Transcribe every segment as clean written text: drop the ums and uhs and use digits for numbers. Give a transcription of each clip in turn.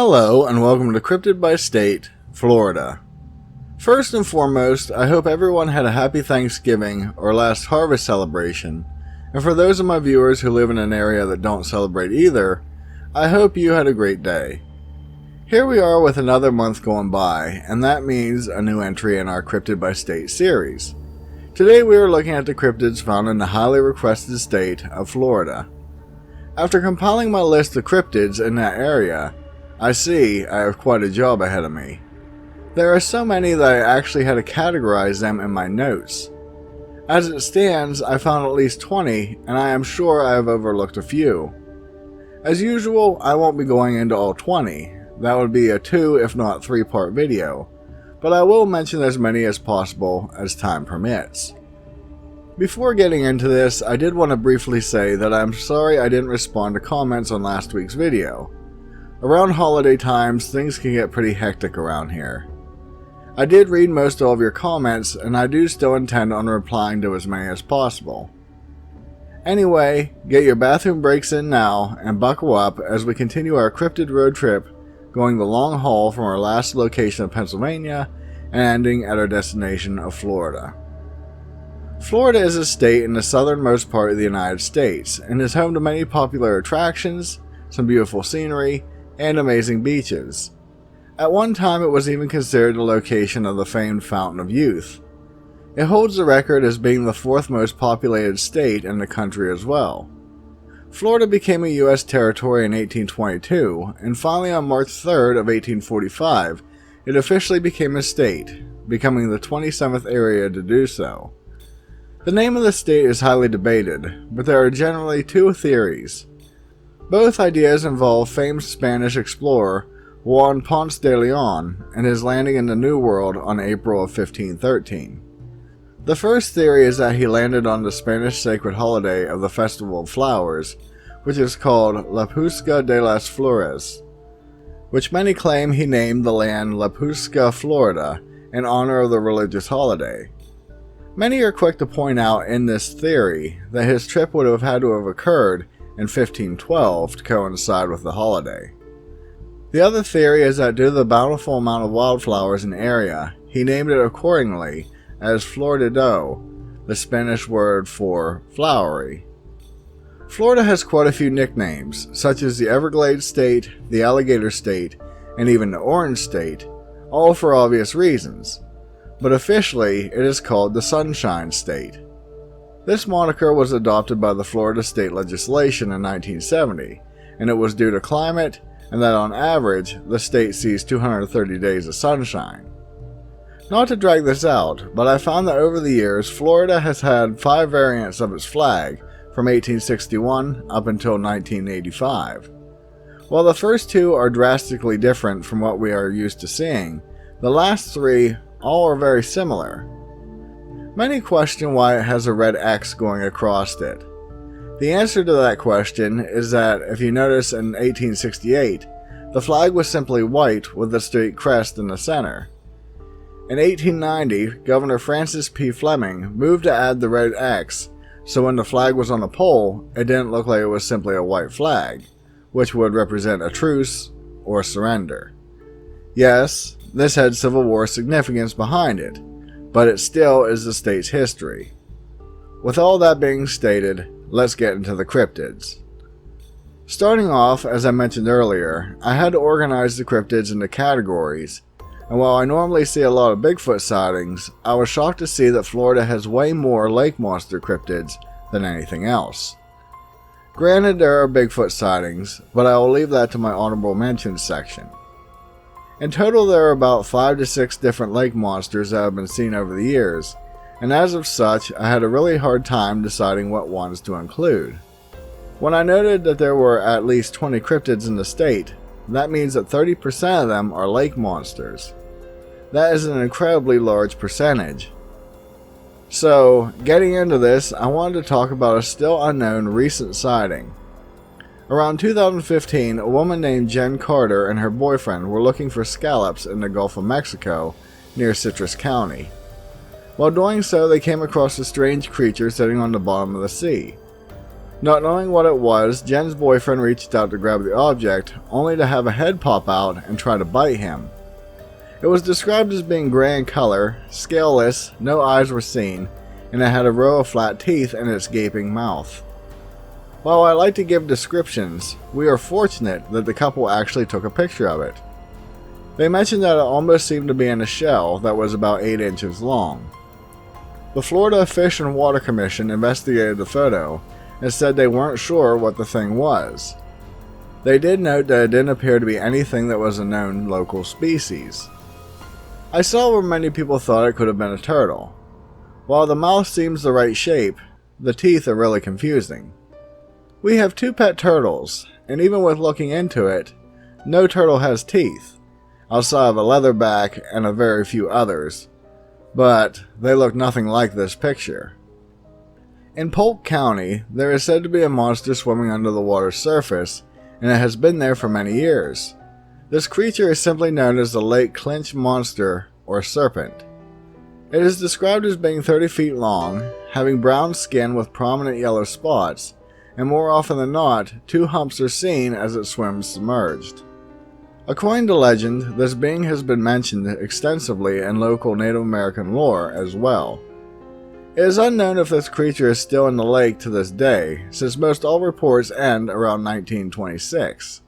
Hello and welcome to Cryptid by State, Florida. First and foremost, I hope everyone had a happy Thanksgiving or last harvest celebration, and for those of my viewers who live in an area that don't celebrate either, I hope you had a great day. Here we are with another month going by, and that means a new entry in our Cryptid by State series. Today we are looking at the cryptids found in the highly requested state of Florida. After compiling my list of cryptids in that area, I see I have quite a job ahead of me. There are so many that I actually had to categorize them in my notes. As it stands, I found at least 20, and I am sure I have overlooked a few. As usual, I won't be going into all 20. That would be a 2 if not 3-part video, but I will mention as many as possible as time permits. Before getting into this, I did want to briefly say that I'm sorry I didn't respond to comments on last week's video. Around holiday times, things can get pretty hectic around here. I did read most all of your comments, and I do still intend on replying to as many as possible. Anyway, get your bathroom breaks in now, and buckle up as we continue our cryptid road trip, going the long haul from our last location of Pennsylvania, and ending at our destination of Florida. Florida is a state in the southernmost part of the United States, and is home to many popular attractions, some beautiful scenery, and amazing beaches. At one time it was even considered the location of the famed Fountain of Youth. It holds the record as being the 4th most populated state in the country as well. Florida became a U.S. territory in 1822, and finally on March 3rd of 1845, it officially became a state, becoming the 27th area to do so. The name of the state is highly debated, but there are generally 2 theories. Both ideas involve famed Spanish explorer Juan Ponce de Leon and his landing in the New World on April of 1513. The first theory is that he landed on the Spanish sacred holiday of the Festival of Flowers, which is called La Pusca de las Flores, which many claim he named the land La Pusca, Florida, in honor of the religious holiday. Many are quick to point out in this theory that his trip would have had to have occurred in 1512 to coincide with the holiday. The other theory is that due to the bountiful amount of wildflowers in the area, he named it accordingly as Florido, the Spanish word for flowery. Florida has quite a few nicknames, such as the Everglades State, the Alligator State, and even the Orange State, all for obvious reasons, but officially it is called the Sunshine State. This moniker was adopted by the Florida state legislation in 1970, and it was due to climate and that on average, the state sees 230 days of sunshine. Not to drag this out, but I found that over the years, Florida has had 5 variants of its flag from 1861 up until 1985. While the first 2 are drastically different from what we are used to seeing, the last 3 all are very similar. Many question why it has a red X going across it. The answer to that question is that if you notice in 1868, the flag was simply white with a straight crest in the center. In 1890, Governor Francis P. Fleming moved to add the red X, so when the flag was on a pole, it didn't look like it was simply a white flag, which would represent a truce or surrender. Yes, this had Civil War significance behind it, but it still is the state's history. With all that being stated, let's get into the cryptids. Starting off, as I mentioned earlier, I had to organize the cryptids into categories, and while I normally see a lot of Bigfoot sightings, I was shocked to see that Florida has way more lake monster cryptids than anything else. Granted, there are Bigfoot sightings, but I will leave that to my honorable mentions section. In total, there are about 5 to 6 different lake monsters that have been seen over the years, and as of such, I had a really hard time deciding what ones to include. When I noted that there were at least 20 cryptids in the state, that means that 30% of them are lake monsters. That is an incredibly large percentage. So, getting into this, I wanted to talk about a still unknown recent sighting. Around 2015, a woman named Jen Carter and her boyfriend were looking for scallops in the Gulf of Mexico, near Citrus County. While doing so, they came across a strange creature sitting on the bottom of the sea. Not knowing what it was, Jen's boyfriend reached out to grab the object, only to have a head pop out and try to bite him. It was described as being gray in color, scaleless, no eyes were seen, and it had a row of flat teeth in its gaping mouth. While I like to give descriptions, we are fortunate that the couple actually took a picture of it. They mentioned that it almost seemed to be in a shell that was about 8 inches long. The Florida Fish and Water Commission investigated the photo and said they weren't sure what the thing was. They did note that it didn't appear to be anything that was a known local species. I saw where many people thought it could have been a turtle. While the mouth seems the right shape, the teeth are really confusing. We have 2 pet turtles, and even with looking into it, no turtle has teeth, outside of a leatherback and a very few others, but they look nothing like this picture. In Polk County, there is said to be a monster swimming under the water's surface, and it has been there for many years. This creature is simply known as the Lake Clinch Monster, or Serpent. It is described as being 30 feet long, having brown skin with prominent yellow spots, and more often than not, 2 humps are seen as it swims submerged. According to legend, this being has been mentioned extensively in local Native American lore as well. It is unknown if this creature is still in the lake to this day, since most all reports end around 1926.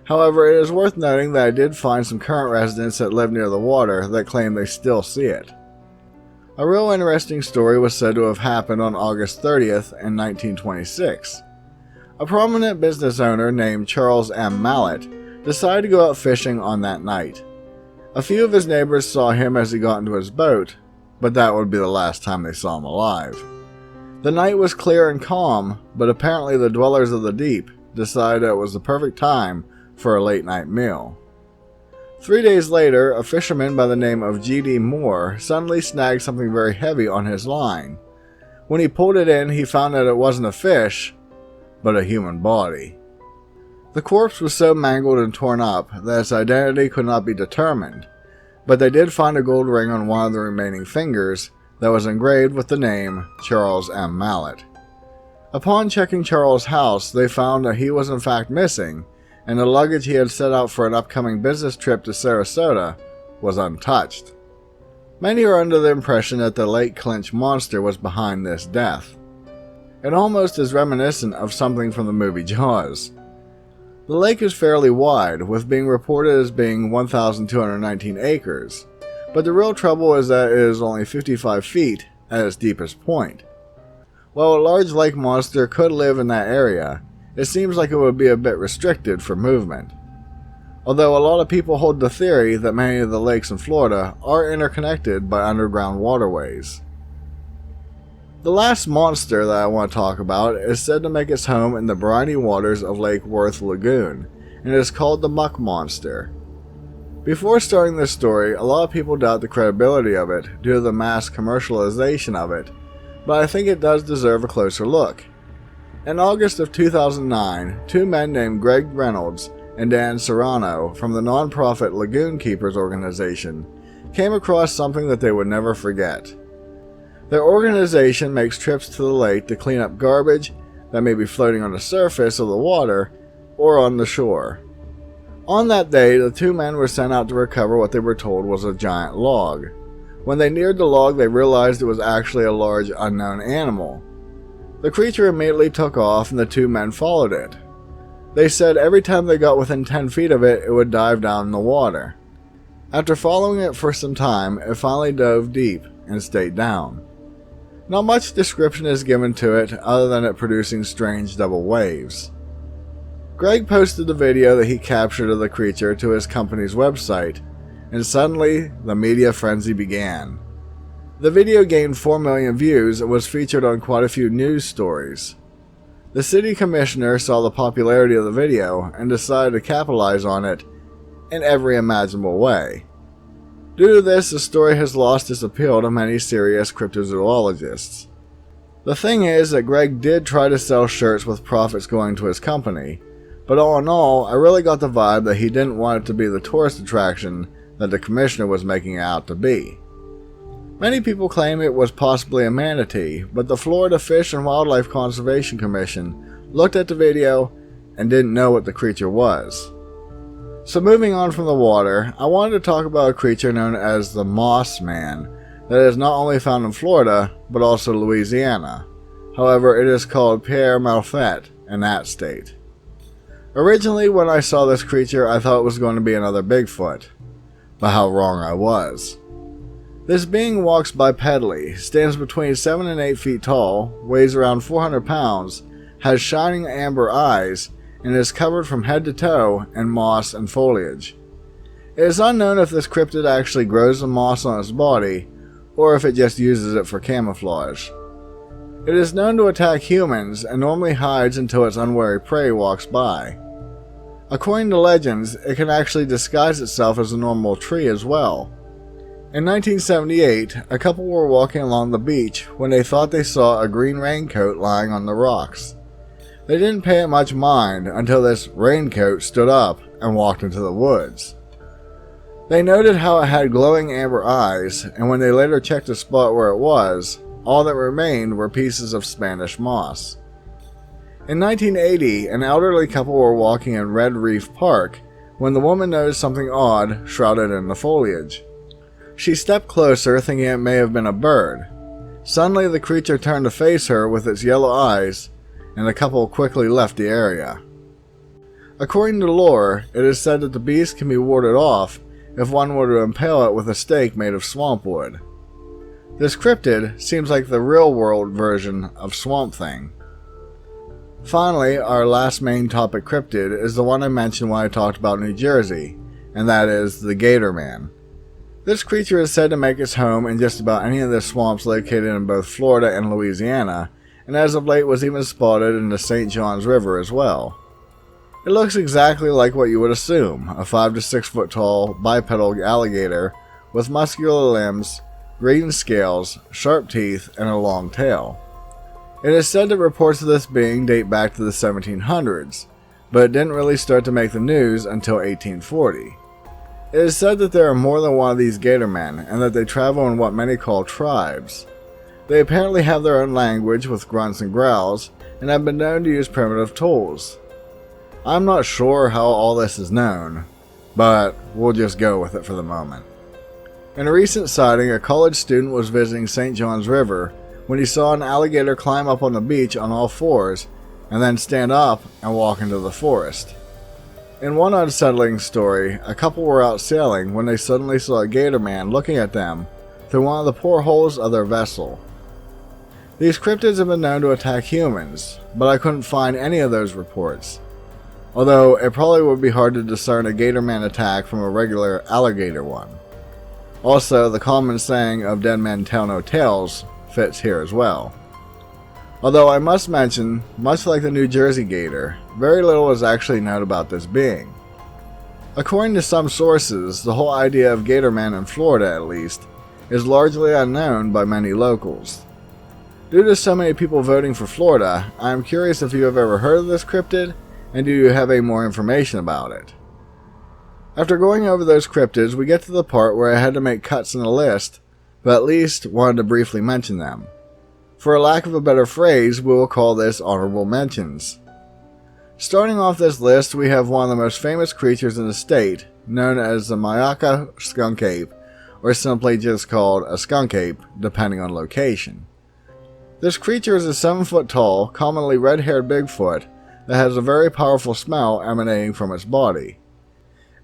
However, it is worth noting that I did find some current residents that live near the water that claim they still see it. A real interesting story was said to have happened on August 30th in 1926. A prominent business owner named Charles M. Mallet decided to go out fishing on that night. A few of his neighbors saw him as he got into his boat, but that would be the last time they saw him alive. The night was clear and calm, but apparently the dwellers of the deep decided it was the perfect time for a late night meal. 3 days later, a fisherman by the name of G.D. Moore suddenly snagged something very heavy on his line. When he pulled it in, he found that it wasn't a fish, but a human body. The corpse was so mangled and torn up that its identity could not be determined, but they did find a gold ring on one of the remaining fingers that was engraved with the name Charles M. Mallet. Upon checking Charles' house, they found that he was in fact missing, and the luggage he had set out for an upcoming business trip to Sarasota was untouched. Many are under the impression that the Lake Clinch Monster was behind this death. It almost is reminiscent of something from the movie Jaws. The lake is fairly wide, with being reported as being 1,219 acres, but the real trouble is that it is only 55 feet at its deepest point. While a large lake monster could live in that area, it seems like it would be a bit restricted for movement. Although a lot of people hold the theory that many of the lakes in Florida are interconnected by underground waterways. The last monster that I want to talk about is said to make its home in the briny waters of Lake Worth Lagoon, and is called the Muck Monster. Before starting this story, a lot of people doubt the credibility of it due to the mass commercialization of it, but I think it does deserve a closer look. In August of 2009, 2 men named Greg Reynolds and Dan Serrano from the non-profit Lagoon Keepers organization came across something that they would never forget. Their organization makes trips to the lake to clean up garbage that may be floating on the surface of the water or on the shore. On that day, the 2 men were sent out to recover what they were told was a giant log. When they neared the log, they realized it was actually a large unknown animal. The creature immediately took off and the 2 men followed it. They said every time they got within 10 feet of it, it would dive down in the water. After following it for some time, it finally dove deep and stayed down. Not much description is given to it other than it producing strange double waves. Greg posted the video that he captured of the creature to his company's website, and suddenly the media frenzy began. The video gained 4 million views and was featured on quite a few news stories. The city commissioner saw the popularity of the video and decided to capitalize on it in every imaginable way. Due to this, the story has lost its appeal to many serious cryptozoologists. The thing is that Greg did try to sell shirts with profits going to his company, but all in all, I really got the vibe that he didn't want it to be the tourist attraction that the commissioner was making it out to be. Many people claim it was possibly a manatee, but the Florida Fish and Wildlife Conservation Commission looked at the video and didn't know what the creature was. So moving on from the water, I wanted to talk about a creature known as the Moss Man that is not only found in Florida, but also Louisiana. However, it is called Pierre Malfait in that state. Originally, when I saw this creature, I thought it was going to be another Bigfoot, but how wrong I was. This being walks bipedally, stands between 7 and 8 feet tall, weighs around 400 pounds, has shining amber eyes, and is covered from head to toe in moss and foliage. It is unknown if this cryptid actually grows the moss on its body, or if it just uses it for camouflage. It is known to attack humans and normally hides until its unwary prey walks by. According to legends, it can actually disguise itself as a normal tree as well. In 1978, a couple were walking along the beach when they thought they saw a green raincoat lying on the rocks. They didn't pay it much mind until this raincoat stood up and walked into the woods. They noted how it had glowing amber eyes, and when they later checked the spot where it was, all that remained were pieces of Spanish moss. In 1980, an elderly couple were walking in Red Reef Park when the woman noticed something odd shrouded in the foliage. She stepped closer, thinking it may have been a bird. Suddenly, the creature turned to face her with its yellow eyes, and the couple quickly left the area. According to lore, it is said that the beast can be warded off if one were to impale it with a stake made of swamp wood. This cryptid seems like the real-world version of Swamp Thing. Finally, our last main topic cryptid is the one I mentioned when I talked about New Jersey, and that is the Gator Man. This creature is said to make its home in just about any of the swamps located in both Florida and Louisiana, and as of late was even spotted in the St. Johns River as well. It looks exactly like what you would assume, a 5 to 6 foot tall bipedal alligator with muscular limbs, green scales, sharp teeth, and a long tail. It is said that reports of this being date back to the 1700s, but it didn't really start to make the news until 1840. It is said that there are more than one of these gator men, and that they travel in what many call tribes. They apparently have their own language with grunts and growls, and have been known to use primitive tools. I'm not sure how all this is known, but we'll just go with it for the moment. In a recent sighting, a college student was visiting St. Johns River when he saw an alligator climb up on the beach on all fours, and then stand up and walk into the forest. In one unsettling story, a couple were out sailing when they suddenly saw a gator man looking at them through one of the portholes of their vessel. These cryptids have been known to attack humans, but I couldn't find any of those reports. Although it probably would be hard to discern a gator man attack from a regular alligator one. Also, the common saying of dead men tell no tales fits here as well. Although I must mention, much like the New Jersey gator, very little is actually known about this being. According to some sources, the whole idea of gator man in Florida at least, is largely unknown by many locals. Due to so many people voting for Florida, I am curious if you have ever heard of this cryptid, and do you have any more information about it? After going over those cryptids, we get to the part where I had to make cuts in the list, but at least wanted to briefly mention them. For a lack of a better phrase, we will call this honorable mentions. Starting off this list, we have one of the most famous creatures in the state, known as the Myakka skunk ape, or simply just called a skunk ape, depending on location. This creature is a 7 foot tall, commonly red-haired Bigfoot that has a very powerful smell emanating from its body.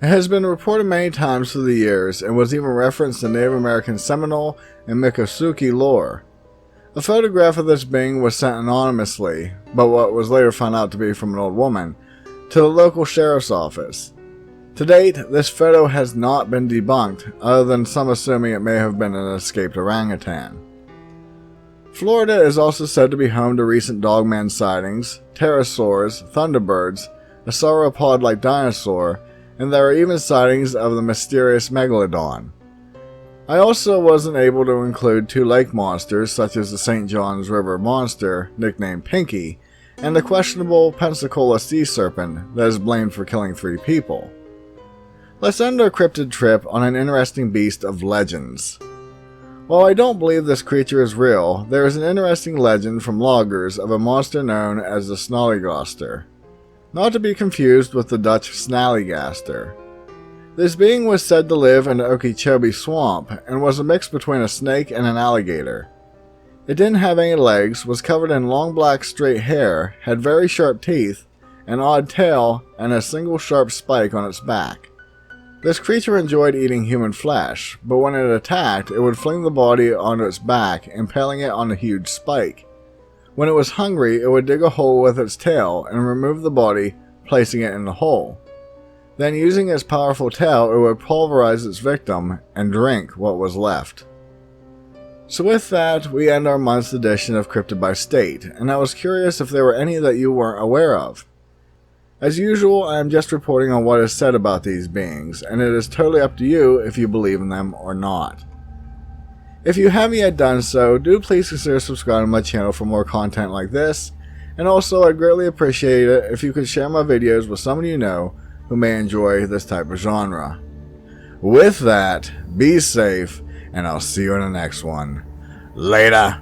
It has been reported many times through the years and was even referenced in Native American Seminole and Miccosukee lore. A photograph of this being was sent anonymously, but what was later found out to be from an old woman, to the local sheriff's office. To date, this photo has not been debunked, other than some assuming it may have been an escaped orangutan. Florida is also said to be home to recent dogman sightings, pterosaurs, thunderbirds, a sauropod-like dinosaur, and there are even sightings of the mysterious megalodon. I also wasn't able to include 2 lake monsters such as the St. Johns River monster, nicknamed Pinky, and the questionable Pensacola sea serpent that is blamed for killing 3 people. Let's end our cryptid trip on an interesting beast of legends. While I don't believe this creature is real, there is an interesting legend from loggers of a monster known as the Snollygaster, not to be confused with the Dutch Snallygaster. This being was said to live in the Okeechobee Swamp and was a mix between a snake and an alligator. It didn't have any legs, was covered in long black straight hair, had very sharp teeth, an odd tail, and a single sharp spike on its back. This creature enjoyed eating human flesh, but when it attacked, it would fling the body onto its back, impaling it on a huge spike. When it was hungry, it would dig a hole with its tail and remove the body, placing it in the hole. Then, using its powerful tail, it would pulverize its victim and drink what was left. So with that, we end our month's edition of Cryptid by State, and I was curious if there were any that you weren't aware of. As usual, I am just reporting on what is said about these beings, and it is totally up to you if you believe in them or not. If you haven't yet done so, do please consider subscribing to my channel for more content like this, and also I'd greatly appreciate it if you could share my videos with someone you know who may enjoy this type of genre. With that, be safe, and I'll see you in the next one. Later!